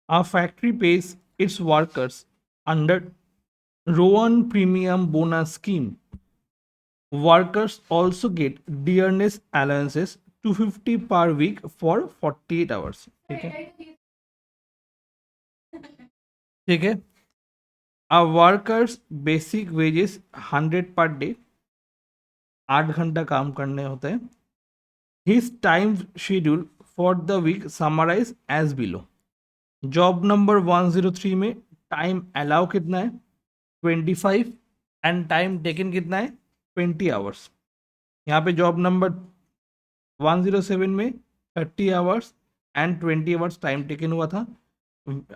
A factory pays its workers under Rowan Premium Bonus Scheme. Workers also get dearness allowances 250 per week for 48 hours. ठीक है, ठीक है. A worker's basic wages 100 per day, 8 घंटा काम करने होते हैं. His time schedule for the week summarized as below. Job number 103 में टाइम अलाउ कितना है 25 एंड टाइम टेकन कितना है 20 आवर्स. यहाँ पे जॉब नंबर 107 में 30 hours and 20 hours time taken हुआ था.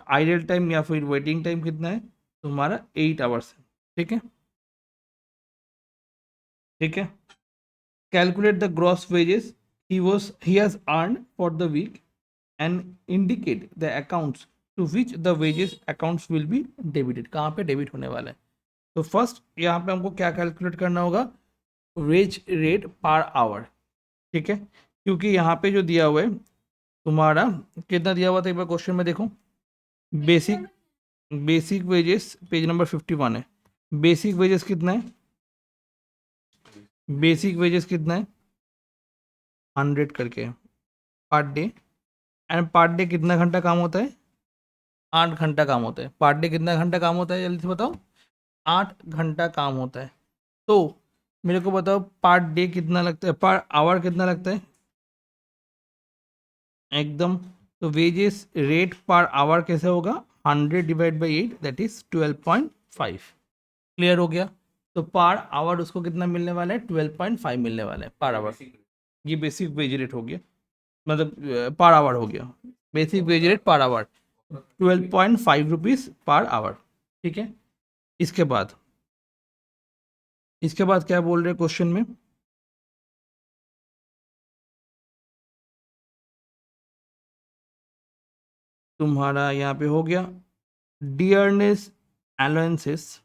आइडल टाइम या फिर वेटिंग टाइम कितना है तुम्हारा 8 आवर्स है. ठीक है, ठीक है. Calculate the gross wages he has earned for the week and indicate the accounts to which the wages accounts will be debited. कहाँ पे डेबिट होने वाला है. तो फर्स्ट यहाँ पे हमको क्या कैलकुलेट करना होगा वेज रेट पर आवर. ठीक है, क्योंकि यहाँ पे जो दिया हुआ है तुम्हारा कितना दिया हुआ था एक बार क्वेश्चन में देखो. Basic basic wages page number 51 है. बेसिक वेजेस कितना है, बेसिक वेजेस कितना है 100 करके per day. And per day कितना घंटा काम होता है 8 घंटा काम होता है. पर डे कितना घंटा काम होता है जल्दी से बताओ 8 घंटा काम होता है. तो मेरे को बताओ पर डे कितना लगता है, पर आवर कितना लगता है एकदम. तो वेजेस रेट पर आवर कैसे होगा 100 divide by 8 that is 12.5. Clear हो गया. तो पर आवर उसको कितना मिलने वाला है 12.5 मिलने वाला है पर आवर. ये बेसिक वेज रेट हो गया, मतलब पर आवर हो गया. Basic wage rate per hour 12.5 rupees per hour. ठीक है, इसके बाद क्या बोल रहे हैं क्वेश्चन में तुम्हारा यहाँ पे हो गया डियरनेस अलाउंसेस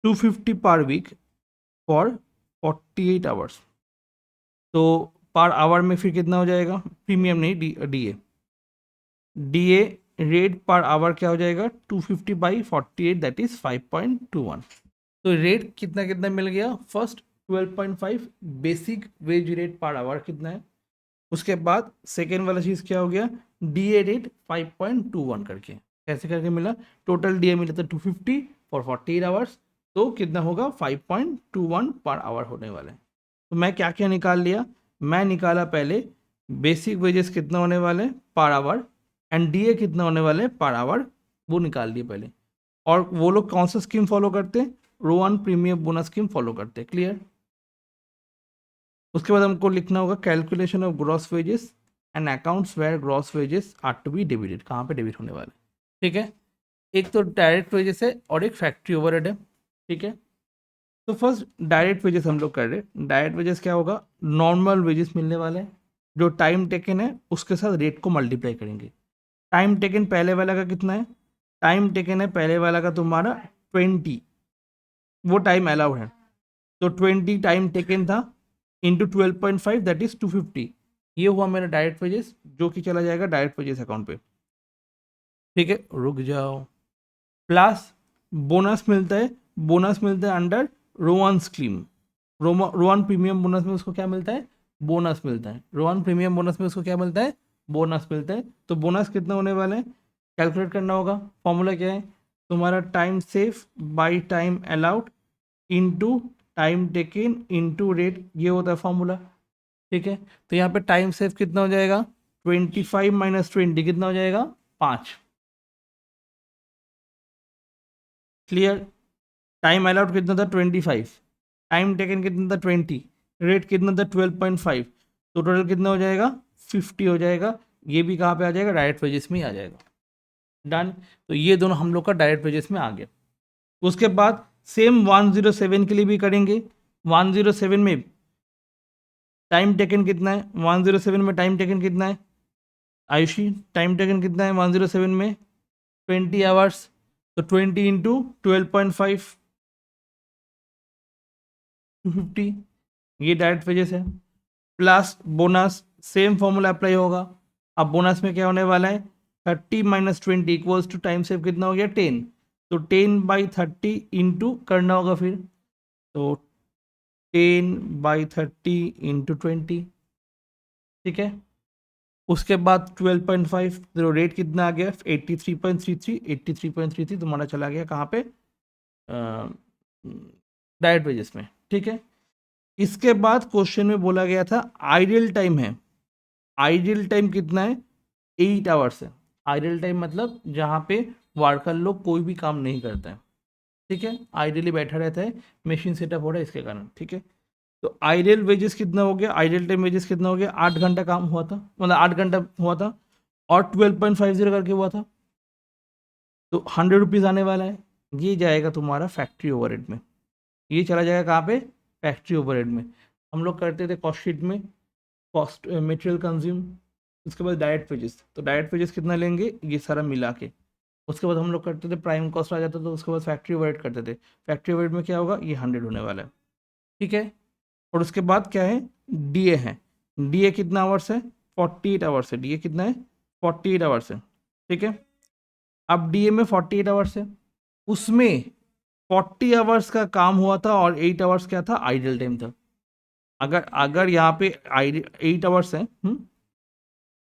250 पर वीक फॉर 48 आवर्स. तो पर आवर में फिर कितना हो जाएगा प्रीमियम नहीं DA DA rate per hour क्या हो जाएगा 250 बाई 48 दैट इज 5.21. तो रेट कितना कितना मिल गया first 12.5 basic wage rate per hour कितना है. उसके बाद सेकेंड वाला चीज़ क्या हो गया डीए रेट 5.21 करके कैसे करके मिला. टोटल डीए मिला था 250 फॉर 48 आवर्स. तो कितना होगा 5.21 पर आवर होने वाला है. तो मैं क्या क्या निकाल लिया, मैं निकाला पहले बेसिक वेजेस कितना होने वाले पर आवर एंड डीए कितना होने वाले पर आवर, वो निकाल लिए पहले. और वो लोग कौन सा स्कीम फॉलो करते हैं Rowan premium bonus scheme follow करते हैं. क्लियर. उसके बाद हमको लिखना होगा calculation of gross wages and accounts where gross wages are to be debited. कहाँ पे डेबिट होने वाले. ठीक है, एक तो डायरेक्ट वेजेस है और एक फैक्ट्री ओवरहेड है. ठीक है, तो फर्स्ट डायरेक्ट वेजेस हम लोग कर रहे हैं. डायरेक्ट वेजेस क्या होगा नॉर्मल वेजेस मिलने वाले हैं जो टाइम टेकन है उसके साथ रेट को मल्टीप्लाई करेंगे. टाइम टेकन पहले वाला का कितना है, टाइम टेकन है पहले वाला का तुम्हारा 20, वो टाइम अलाउड है. तो 20 टाइम टेकन था इंटू 12.5 दैट इज 250. ये हुआ मेरा डायरेक्ट वेजेस जो कि चला जाएगा डायरेक्ट वेजेस अकाउंट पे. ठीक है, रुक जाओ. प्लस बोनस मिलता है, बोनस मिलता है under Rowan scheme. Rowan premium bonus में उसको क्या मिलता है बोनस मिलता है. रोवन प्रीमियम बोनस में उसको क्या मिलता है बोनस मिलता है. तो बोनस कितना होने वाला है कैलकुलेट करना होगा. फॉर्मूला क्या है तुम्हारा time safe by time allowed into time taken into rate, ये होता है फॉर्मूला. ठीक है, तो यहाँ पे टाइम सेव कितना हो जाएगा 25 माइनस 20 कितना हो जाएगा 5. क्लियर. टाइम अलाउड कितना था 25, टाइम टेकन कितना था 20, रेट कितना था 12.5. तो टोटल कितना हो जाएगा 50 हो जाएगा. ये भी कहाँ पे आ जाएगा डायरेक्ट वेजेस में ही आ जाएगा. डन. तो ये दोनों हम लोग का डायरेक्ट वेजेस में आ गया. उसके बाद सेम 107 के लिए भी करेंगे. 107 में टाइम टेकन कितना है 107 में टाइम टेकन कितना है आयुषी, टाइम टेकन कितना है 107 में 20 आवर्स. तो 20 इंटू 12.5 250, ये डायरेक्ट वेजेस है. Plus bonus same formula apply होगा. अब बोनस में क्या होने वाला है 30 minus 20 equals to time save कितना हो गया 10। तो 10/30 इंटू करना होगा फिर, तो 10/30 इंटू 20, ठीक है। उसके बाद 12.5, तो रेट कितना आ गया 83.33, 83.33 तुम्हारा चला गया कहाँ पे, डायरेक्ट वेजेस में, ठीक है। इसके बाद क्वेश्चन में बोला गया था आइडियल टाइम है, आइडियल टाइम कितना है 8 आवर्स है। आइडियल टाइम मतलब जहाँ पे वर्कर लोग कोई भी काम नहीं करता है, ठीक है, आइडियली बैठा रहता है, मशीन सेटअप हो रहा है इसके कारण, ठीक है। तो आइडियल वेजेस कितना हो गया, आइडियल टाइम वेजेस कितना हो गया, 8 घंटा काम हुआ था, मतलब 8 घंटा हुआ था और 12.50 करके हुआ था, तो 100 रुपीज़ आने वाला है। ये जाएगा तुम्हारा फैक्ट्री ओवरहेड में, ये चला जाएगा कहाँ पे, फैक्ट्री ओवरहेड में। हम लोग करते थे कॉस्ट शीट में कॉस्ट मटेरियल कंज्यूम, उसके बाद डायरेक्ट वेजेस, तो डायरेक्ट वेजेस कितना लेंगे ये सारा मिला के, उसके बाद हम लोग करते थे प्राइम कॉस्ट आ जाता था, तो उसके बाद फैक्ट्री ओवरहेड करते थे। फैक्ट्री ओवरहेड में क्या होगा, ये 100 होने वाला है, ठीक है। और उसके बाद क्या है, डीए है, डीए कितना आवर्स है 48 आवर्स है, डीए कितना है 48 आवर्स है, ठीक है। अब डीए में 48 आवर्स है, उसमें 40 आवर्स का काम हुआ था और 8 आवर्स क्या था, आइडल टाइम था। अगर अगर यहाँ पे 8 आवर्स है,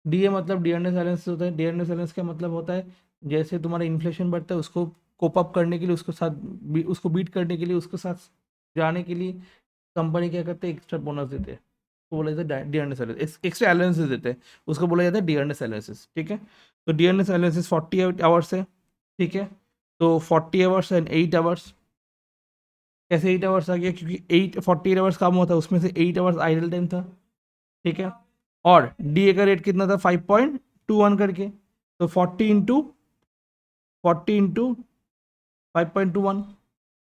डीए मतलब डियरनेस बैलेंस होता है, डियरनेस बैलेंस का मतलब होता है जैसे तुम्हारा इन्फ्लेशन बढ़ता है उसको कोप अप करने के लिए, उसको साथ उसको बीट करने के लिए, उसके साथ जाने के लिए कंपनी क्या करते हैं, एक्स्ट्रा बोनस देते हैं, तो बोला जाता है डियरनेस एनालिसिस, एक्स्ट्रा एनालिसिस देते हैं, उसको बोला जाता है डियरनेस एनालिसिस, ठीक है। तो डियरनेस एनालिसिस 48 आवर्स है, ठीक है। तो 40 आवर्स एंड 8 आवर्स, कैसे 8 आवर्स आ गया, क्योंकि 48 आवर्स काम हुआ था, उसमें से 8 आवर्स आइडल टाइम था, ठीक है। और डीए का रेट कितना था 5.21 करके, तो 40 इंटू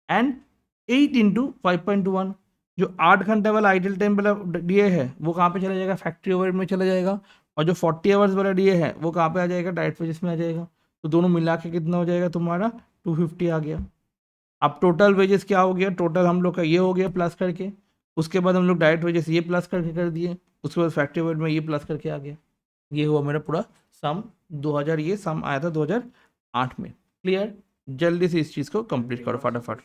एंड 8 इंटू 5.21, जो 8 घंटे वाला आइडल टाइम वाला डीए है वो कहाँ पे चला जाएगा, फैक्ट्री ओवरहेड में चला जाएगा, और जो 40 आवर्स वाला डीए है वो कहाँ पे आ जाएगा, डायरेक्ट वेजेस में आ जाएगा। तो दोनों मिला के कितना हो जाएगा तुम्हारा 250 आ गया। अब टोटल वेजेस क्या हो गया, टोटल हम लोग का ये हो गया प्लस करके, उसके बाद हम लोग डायरेक्ट वेजेस ये प्लस करके कर दिए, उसके बाद फैक्ट्री ओवरहेड में ये प्लस करके आ गया। ये हुआ मेरा पूरा सम 2000, ये सम आया था 2008 में। क्लियर, जल्दी से इस चीज़ को कंप्लीट करो फटाफट।